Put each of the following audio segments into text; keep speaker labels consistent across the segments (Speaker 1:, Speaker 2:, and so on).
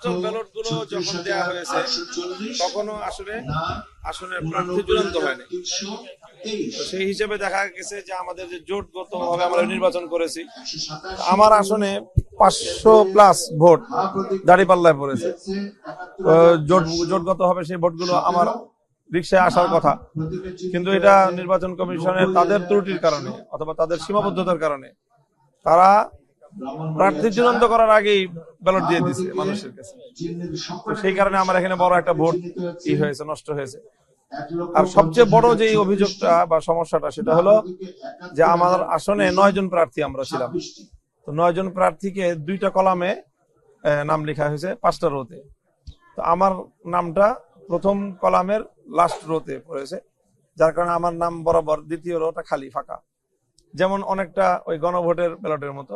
Speaker 1: Postal ballot গুলো যখন দেওয়া হয়েছে তখনও আসলে আসনের প্রার্থী চূড়ান্ত হয়নি। তো সেই হিসেবে দেখা গেছে যে আমাদের যে জোটগত ভাবে আমরা নির্বাচন করেছি, আমার আসনে 500+ ভোট দাঁড়িপাল্লায় পড়েছে। জোটগত হবে সেই ভোটগুলো আমার রিক্সায় আসার কথা, কিন্তু এটা নির্বাচন কমিশনের তাদের ত্রুটির কারণে অথবা তাদের সীমাবদ্ধতার কারণে তারা প্রার্থী চূড়ান্ত করার আগেই ব্যালট দিয়ে দিচ্ছে মানুষের কাছে। তো সেই কারণে আমার এখানে বড় একটা ভোট হয়েছে, নষ্ট হয়েছে। আর সবচেয়ে বড় যে অভিযোগটা বা সমস্যাটা সেটা হলো যে আমার আসনে 9 জন প্রার্থী আমরা ছিলাম। তো 9 জন প্রার্থীকে 2টা কলামে নাম লেখা হয়েছে 5টা রোতে। তো আমার নামটা প্রথম কলামের লাস্ট রোতে পড়েছে, যার কারণে আমার নাম বরাবর দ্বিতীয় রোটা খালি ফাঁকা। যেমন অনেকটা ওই গণভোটের ব্যালটের মতো,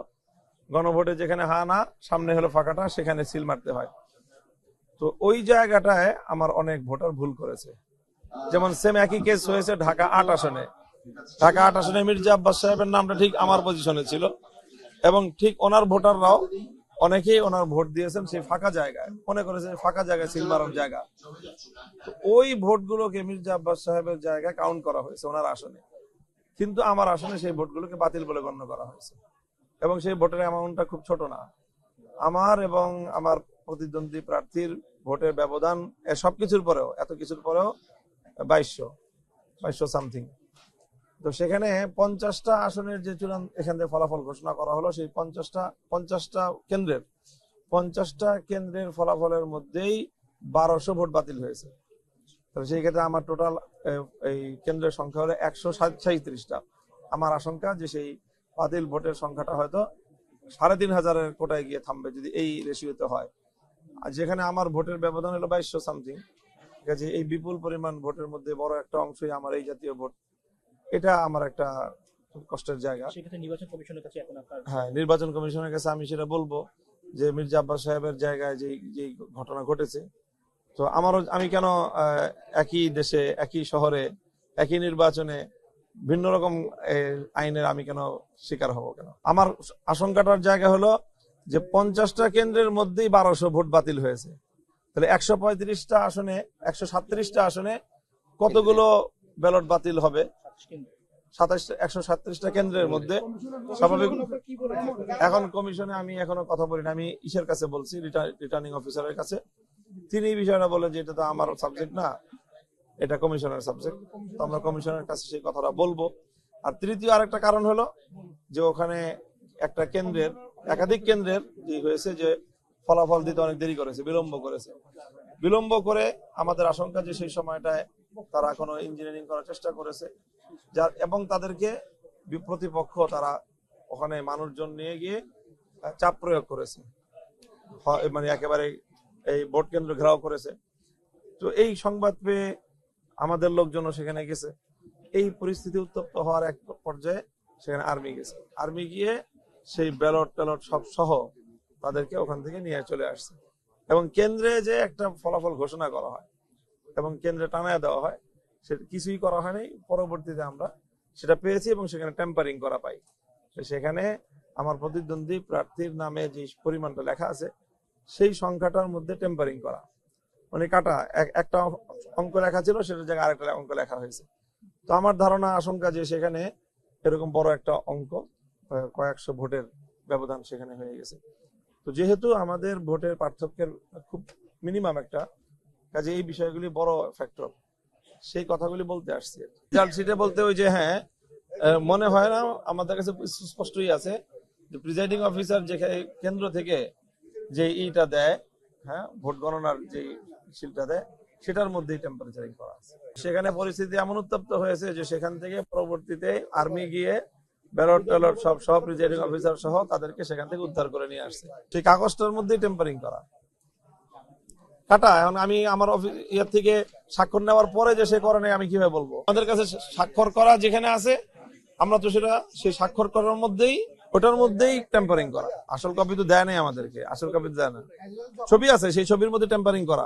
Speaker 1: গণভোটে যেখানে হা না সামনে হলো ফাঁকাটা, সেখানে সিল মারতে হয়। তো ওই জায়গাটায় আমার অনেক ভোটার ভুল করেছে। যেমন সেম একই কেস হয়েছে ঢাকা 8 আসনে। ঢাকা 8 আসনে মির্জা আব্বাস সাহেবের নামটা ঠিক আমার পজিশনে ছিল, এবং ঠিক ওনার ভোটাররাও অনেকেই ওনার ভোট দিয়েছেন সেই ফাঁকা জায়গায়, মনে করেছে ফাঁকা জায়গায় সিল মারার জায়গা। তো ওই ভোটগুলোকে মির্জা আব্বাস সাহেবের জায়গায় কাউন্ট করা হয়েছে ওনার আসনে, কিন্তু আমার আসনে সেই ভোটগুলোকে বাতিল বলে গণ্য করা হয়েছে। এবং সেই ভোটের অ্যামাউন্টটা খুব ছোট না। আমার এবং আমার প্রতিদ্বন্দ্বী প্রার্থীর ভোটের ব্যবধান সবকিছুর পরেও, এত কিছুর পরেও 2200 সামথিং। তো সেখানে 50টা আসনের যে চূড়ান্ত এখান থেকে ফলাফল ঘোষণা করা হলো, সেই 50টা কেন্দ্রের ফলাফলের মধ্যেই 1200 ভোট বাতিল হয়েছে। তো সেই ক্ষেত্রে আমার টোটাল এই কেন্দ্রের সংখ্যা হলো 137টা। আমার আশঙ্কা যে সেই বাতিল ভোটের সংখ্যাটা হয়তো 3500-এর কোটায় গিয়ে থামবে যদি এই রেশিওতে হয়। আর যেখানে আমার ভোটের ব্যবধান হলো 2200 সামথিং, ঠিক আছে, এই বিপুল পরিমাণ ভোটের মধ্যে বড় একটা অংশই আমার এই জাতীয় ভোট, এটা আমার একটা কষ্টের জায়গা।
Speaker 2: নির্বাচন কমিশনের কাছে এখন আপনার
Speaker 1: হ্যাঁ, নির্বাচন কমিশনের কাছে আমি সেটা বলবো যে মির্জা আব্বাস সাহেবের জায়গায় যে ঘটনা ঘটেছে, তো আমি কেন একই দেশে, একই শহরে, একই নির্বাচনে ভিন্ন রকম আইনের আমি কেন শিকার হব কেন? আমার আশঙ্কাটার জায়গা হলো যে 50টা কেন্দ্রের মধ্যেই 1200 ভোট বাতিল হয়েছে। তাহলে 135টা আসনে, 137টা আসনে কতগুলো ব্যালট বাতিল হবে? 137টা কেন্দ্রের মধ্যে স্বাভাবিক। এখন কমিশনে আমি এখনো কথা বলি না, আমি ইসের কাছে বলছি, রিটার্নিং অফিসারের কাছে। তিনি এই বিষয়টা বলেন যে এটা তো আমার সাবজেক্ট না, এটা কমিশনের সাবজেক্ট। তো আমরা কমিশনের কাছে সেই কথাটা বলবো। আর তৃতীয় আরেকটা কারণ হলো যে ওখানে একটা কেন্দ্রের, একাধিক কেন্দ্রের যে হয়েছে যে ফলাফল দিতে অনেক দেরি করেছে, বিলম্ব করে আমাদের আশঙ্কা যে সেই সময়টায় তারা কোনো ইঞ্জিনিয়ারিং করার চেষ্টা করেছে, যার এবং তাদেরকে প্রতিপক্ষ তারা ওখানে মানুষজন নিয়ে গিয়ে চাপ প্রয়োগ করেছে, মানে একেবারে এই ভোট কেন্দ্র ঘেরাও করেছে। তো এই সংবাদ পেয়ে আমাদের লোকজনও সেখানে গেছে। এই পরিস্থিতি উত্তপ্ত হওয়ার এক পর্যায়ে সেখানে আর্মি গেছে, আর্মি গিয়ে সেই ব্যালট সব সহ তাদেরকে ওখান থেকে নিয়ে চলে আসছে। এবং কেন্দ্রে যে একটা ফলাফল ঘোষণা করা হয় এবং কেন্দ্রে টানায় দেওয়া হয়, সেটা কিছুই করা হয়নি। পরবর্তীতে আমরা সেটা পেয়েছি এবং সেখানে টেম্পারিং করা পাই। সেখানে আমার প্রতিদ্বন্দ্বী প্রার্থীর নামে যে পরিমাণটা লেখা আছে সেই সংখ্যাটার মধ্যে টেম্পারিং করা, মানে কাটা একটা অঙ্ক লেখা ছিল সেটার জায়গায় আরেকটা অঙ্ক লেখা হয়েছে। তো আমার ধারণা, আশঙ্কা যে সেখানে এরকম বড় একটা অঙ্ক, কয়েকশো ভোটের ব্যবধান সেখানে হয়ে গেছে। তো যেহেতু আমাদের ভোটের পার্থক্যের খুব মিনিমাম একটা, কাজে এই বিষয়গুলি বড় ফ্যাক্টর, সেই কথাগুলি বলতে আসছি। রেজাল্ট শিটে বলতে ওই যে হ্যাঁ, মনে হয় না, আমাদের কাছে স্পষ্টই আছে যে প্রিজাইডিং অফিসার যেখানে কেন্দ্র থেকে যে ইটা দেয়, হ্যাঁ, ভোট গণনার যে শিলটা দেয়, সেটার মধ্যেই টেম্পারেচারিং করা আছে। সেখানে পরিস্থিতি এমন উত্তপ্ত হয়েছে যে সেখান থেকে পরবর্তীতে আর্মি গিয়ে ব্যালট সব প্রিজাইডিং অফিসার সহ তাদেরকে সেখান থেকে উদ্ধার করে নিয়ে আসছে। সেই কাগজটার মধ্যেই টেম্পারিং করা কাটা। এখন আমি আমার ইয়ার থেকে স্বাক্ষর নেওয়ার পরে যে সে করে নাই, আমি কিভাবে বলবো? আমাদের কাছে স্বাক্ষর করা যেখানে আছে, আমরা তো সেটা সেই স্বাক্ষর করার মধ্যেই, ওটার মধ্যেই টেম্পারিং করা। আসল কপি তো দেয় নাই আমাদেরকে, আসল কপি দেয় না, ছবি আছে, সেই ছবির মধ্যে টেম্পারিং করা।